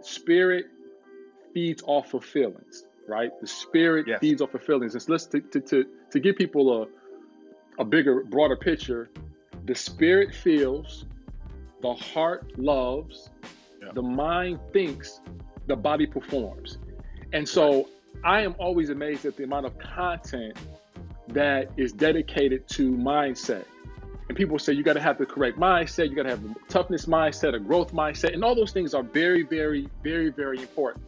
spirit feeds off of feelings, right? The spirit Yes. feeds off of feelings. And so let's to give people a bigger, broader picture. The spirit feels, the heart loves, the mind thinks, the body performs. And so I am always amazed at the amount of content that is dedicated to mindset. And people say you got to have the correct mindset, you got to have a toughness mindset, a growth mindset, and all those things are very, very, very, very important.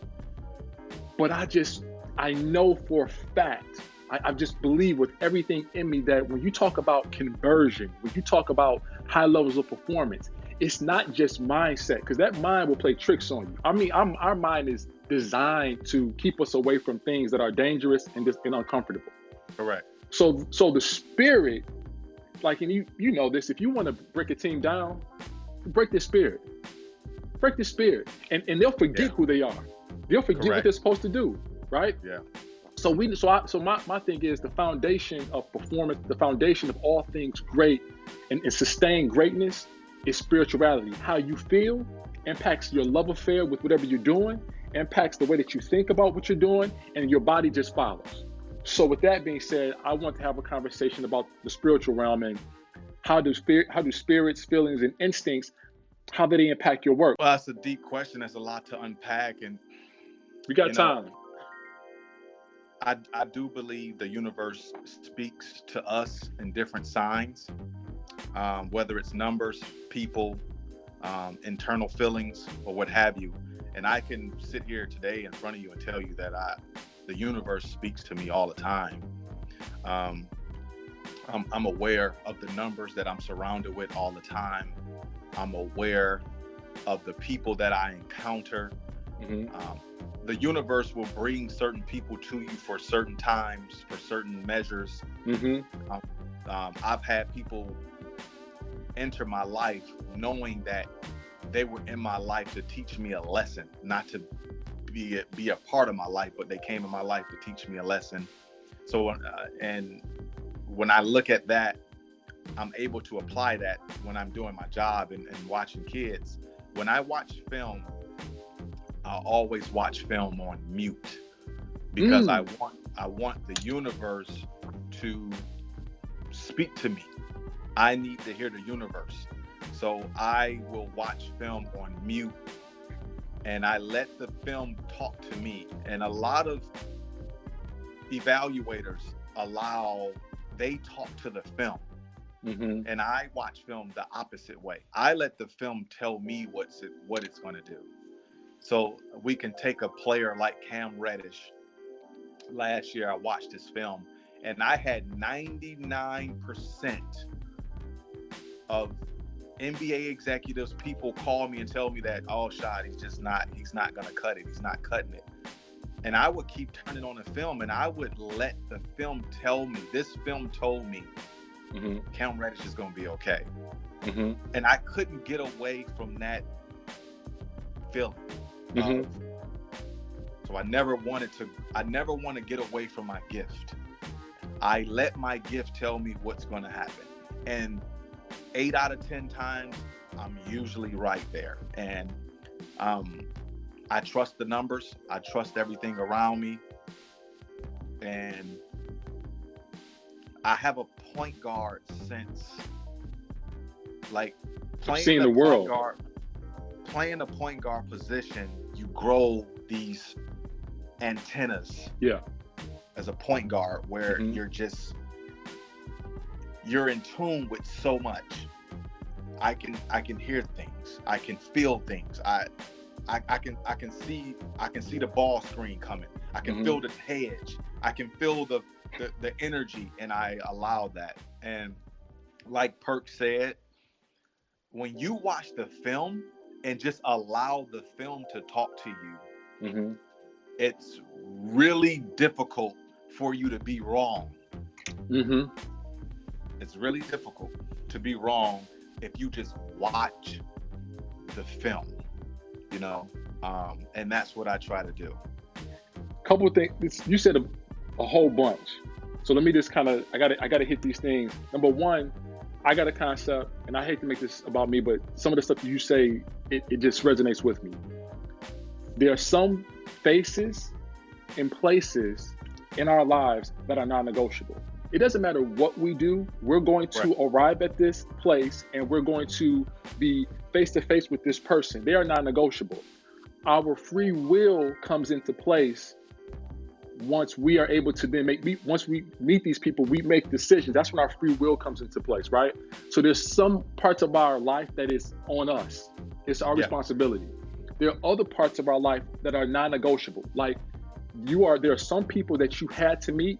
But I know for a fact, I just believe with everything in me that when you talk about conversion, when you talk about high levels of performance, it's not just mindset, because that mind will play tricks on you. I mean, our mind is designed to keep us away from things that are dangerous and uncomfortable. Correct. So the spirit, like, and you know this, if you want to break a team down, break the spirit. Break the spirit. And they'll forget who they are. They'll forget what they're supposed to do, right? Yeah. So my thing is the foundation of performance, the foundation of all things great and sustained greatness is spirituality. How you feel impacts your love affair with whatever you're doing, impacts the way that you think about what you're doing, and your body just follows. So with that being said, I want to have a conversation about the spiritual realm and how do spirits, feelings, and instincts, how do they impact your work? Well, that's a deep question. There's a lot to unpack, and we got time. I do believe the universe speaks to us in different signs, whether it's numbers, people, internal feelings, or what have you. And I can sit here today in front of you and tell you that the universe speaks to me all the time. I'm aware of the numbers that I'm surrounded with all the time. I'm aware of the people that I encounter. The universe will bring certain people to you for certain times, for certain measures. I've had people enter my life knowing that they were in my life to teach me a lesson, not to be a part of my life, but they came in my life to teach me a lesson. So, and when I look at that, I'm able to apply that when I'm doing my job and watching kids. When I watch film, I always watch film on mute because I want the universe to speak to me. I need to hear the universe. So I will watch film on mute and I let the film talk to me. And a lot of evaluators they talk to the film. And I watch film the opposite way. I let the film tell me what it's going to do. So we can take a player like Cam Reddish. Last year I watched his film and I had 99% of NBA executives, people call me and tell me that, oh, Shad, he's not going to cut it. He's not cutting it. And I would keep turning on the film and I would let the film tell me, this film told me Cam Reddish is going to be okay. And I couldn't get away from that feeling. So I never want to get away from my gift. I let my gift tell me what's going to happen. And 8 out of 10 times, I'm usually right there. And I trust the numbers. I trust everything around me. And I have a point guard sense, like playing the world. Playing a point guard position, you grow these antennas as a point guard where you're in tune with so much. I can hear things. I can feel things. I can see the ball screen coming. I can feel the hedge. I can feel the energy, and I allow that. And like Perk said, when you watch the film and just allow the film to talk to you, it's really difficult for you to be wrong. It's really difficult to be wrong if you just watch the film, and that's what I try to do. Couple of things. You said a whole bunch. So let me just I gotta hit these things. Number one, I got a concept, and I hate to make this about me, but some of the stuff you say, it just resonates with me. There are some faces and places in our lives that are non-negotiable. It doesn't matter what we do, we're going to arrive at this place and we're going to be face to face with this person. They are non-negotiable. Our free will comes into place once we are able to then once we meet these people, we make decisions. That's when our free will comes into place, right? So there's some parts of our life that is on us. It's our responsibility. There are other parts of our life that are non-negotiable. Like there are some people that you had to meet.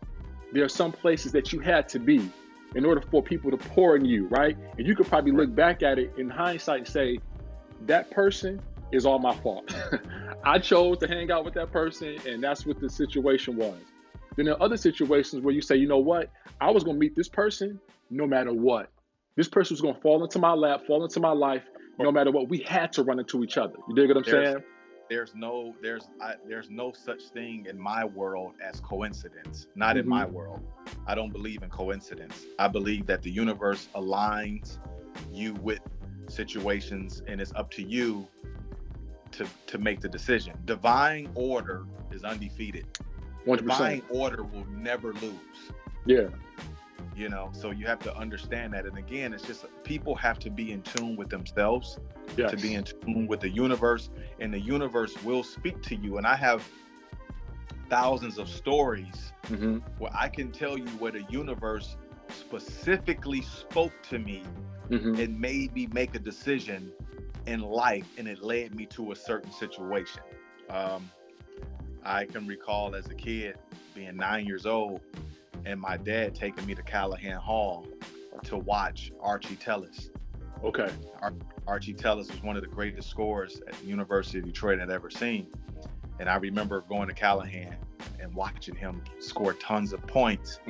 There are some places that you had to be in order for people to pour in you, right? And you could probably look back at it in hindsight and say, that person is all my fault. I chose to hang out with that person, and that's what the situation was. Then there are other situations where you say, you know what? I was going to meet this person no matter what. This person was going to fall into my lap, fall into my life, no matter what. We had to run into each other. You dig what I'm saying? There's no such thing in my world as coincidence. Not in my world. I don't believe in coincidence. I believe that the universe aligns you with situations, and it's up to you to make the decision. Divine order is undefeated. 100%. Divine order will never lose. Yeah. You know, so you have to understand that. And again, it's just people have to be in tune with themselves, to be in tune with the universe, and the universe will speak to you. And I have thousands of stories where I can tell you where the universe specifically spoke to me and made me make a decision in life, and it led me to a certain situation. I can recall as a kid being 9 years old and my dad taking me to Callahan Hall to watch Archie Tellis. Okay. Archie Tellis was one of the greatest scorers at the University of Detroit I'd ever seen. And I remember going to Callahan and watching him score tons of points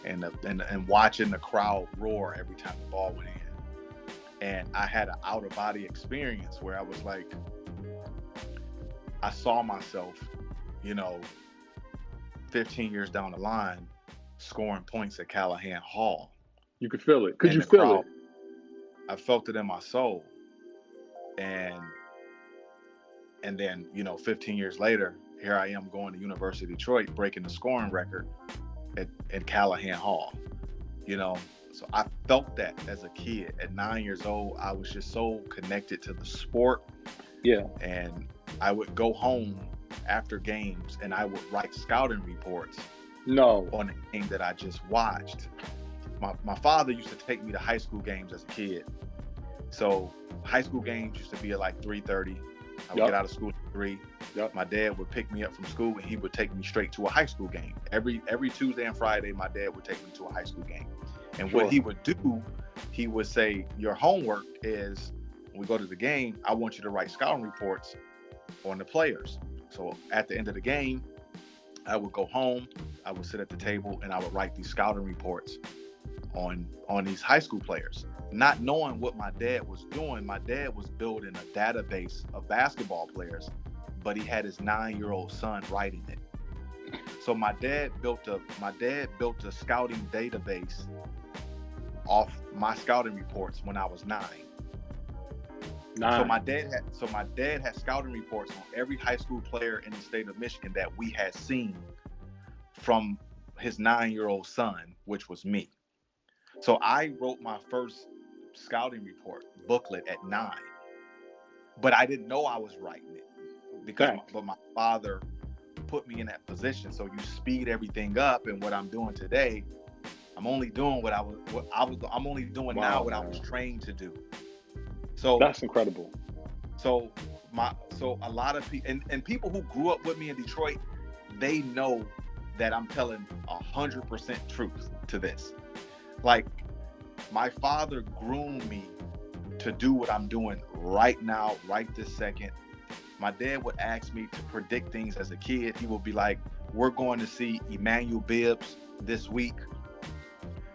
and watching the crowd roar every time the ball went in. And I had an out-of-body experience where I was like, I saw myself, 15 years down the line, scoring points at Callahan Hall. You could feel it. Could you feel it? I felt it in my soul. And then, 15 years later, here I am going to University of Detroit, breaking the scoring record at Callahan Hall, So I felt that as a kid. At 9 years old, I was just so connected to the sport. Yeah. And I would go home after games and I would write scouting reports on the game that I just watched. My father used to take me to high school games as a kid. So high school games used to be at like 3:30. I would get out of school at 3. My dad would pick me up from school and he would take me straight to a high school game. Every Tuesday and Friday, my dad would take me to a high school game. And what he would do, he would say, your homework is, when we go to the game, I want you to write scouting reports on the players. So at the end of the game, I would go home, I would sit at the table, and I would write these scouting reports on these high school players. Not knowing what my dad was doing, my dad was building a database of basketball players, but he had his 9-year-old son writing it. So my dad built a scouting database off my scouting reports when I was 9. So my dad had scouting reports on every high school player in the state of Michigan that we had seen from his 9-year-old son, which was me. So I wrote my first scouting report booklet at 9, but I didn't know I was writing it because my father put me in that position. So you speed everything up, and what I'm doing today, I'm only doing what I was trained to do. So that's incredible. So a lot of people and people who grew up with me in Detroit, they know that I'm telling 100% truth to this. Like, my father groomed me to do what I'm doing right now, right this second. My dad would ask me to predict things as a kid. He would be like, we're going to see Emmanuel Bibbs this week.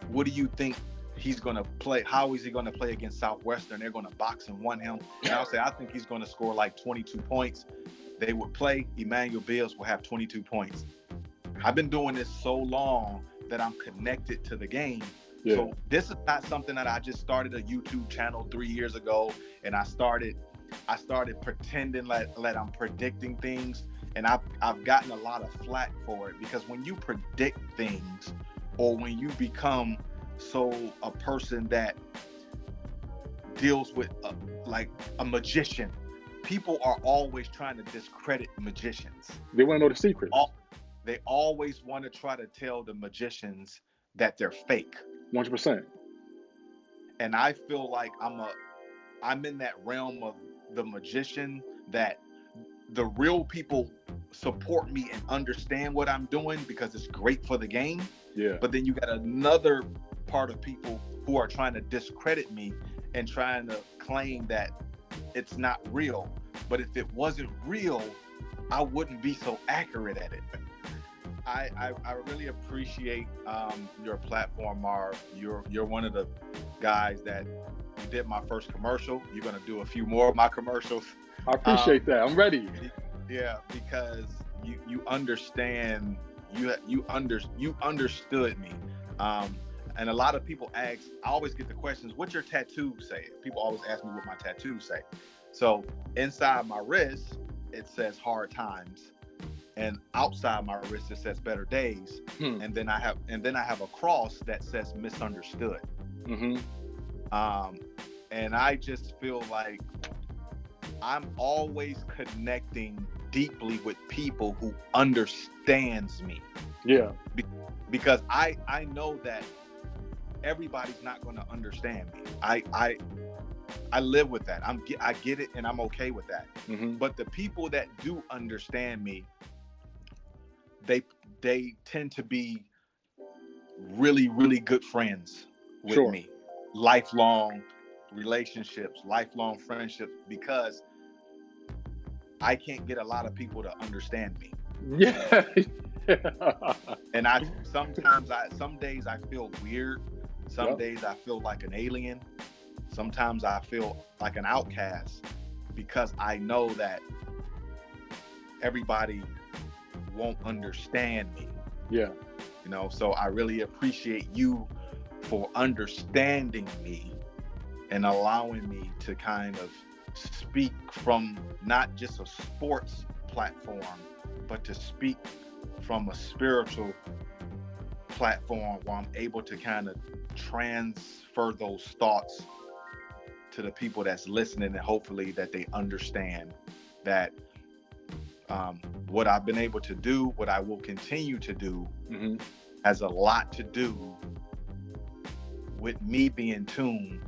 What do you think he's going to play? How is he going to play against Southwestern? They're going to box and one him. And I'll say, I think he's going to score like 22 points. They would play. Emmanuel Bibbs will have 22 points. I've been doing this so long that I'm connected to the game. Yeah. So this is not something that I just started a YouTube channel 3 years ago and I started I started pretending like I'm predicting things, and I've gotten a lot of flack for it, because when you predict things, or when you become a person that deals with like a magician, people are always trying to discredit magicians. They want to know the secrets. They always want to try to tell the magicians that they're fake. 100%. And I feel like I'm in that realm of the magician, that the real people support me and understand what I'm doing because it's great for the game. Yeah. But then you got another part of people who are trying to discredit me and trying to claim that it's not real. But if it wasn't real, I wouldn't be so accurate at it. I really appreciate your platform, Marv. You're one of the guys that did my first commercial. You're gonna do a few more of my commercials. I appreciate that. I'm ready. Yeah, because you understand. You understood me. And a lot of people ask. I always get the questions, "What's your tattoo say?" People always ask me what my tattoos say. So inside my wrist, it says "Hard Times," and outside my wrist it says "Better Days." And then I have a cross that says "Misunderstood." Mm-hmm. And I just feel like I'm always connecting deeply with people who understands me. Yeah. Because I know that everybody's not going to understand me. I live with that. I get it, and I'm okay with that. Mm-hmm. But the people that do understand me, they tend to be really, really good friends with me. Lifelong relationships, lifelong friendships, because I can't get a lot of people to understand me. Yeah. And some days I feel weird. Some days I feel like an alien. Sometimes I feel like an outcast, because I know that everybody won't understand me. Yeah. So I really appreciate you for understanding me and allowing me to kind of speak from not just a sports platform, but to speak from a spiritual platform, where I'm able to kind of transfer those thoughts to the people that's listening, and hopefully that they understand that what I've been able to do, what I will continue to do, mm-hmm. has a lot to do with me being tuned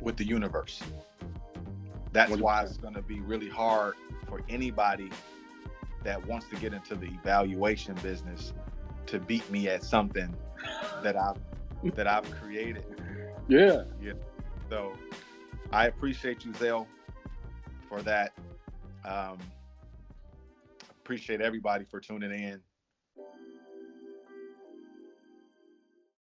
with the universe. That's 100%. Why it's going to be really hard for anybody that wants to get into the evaluation business to beat me at something that I've created. Yeah. So I appreciate you, Zell, for that. Appreciate everybody for tuning in.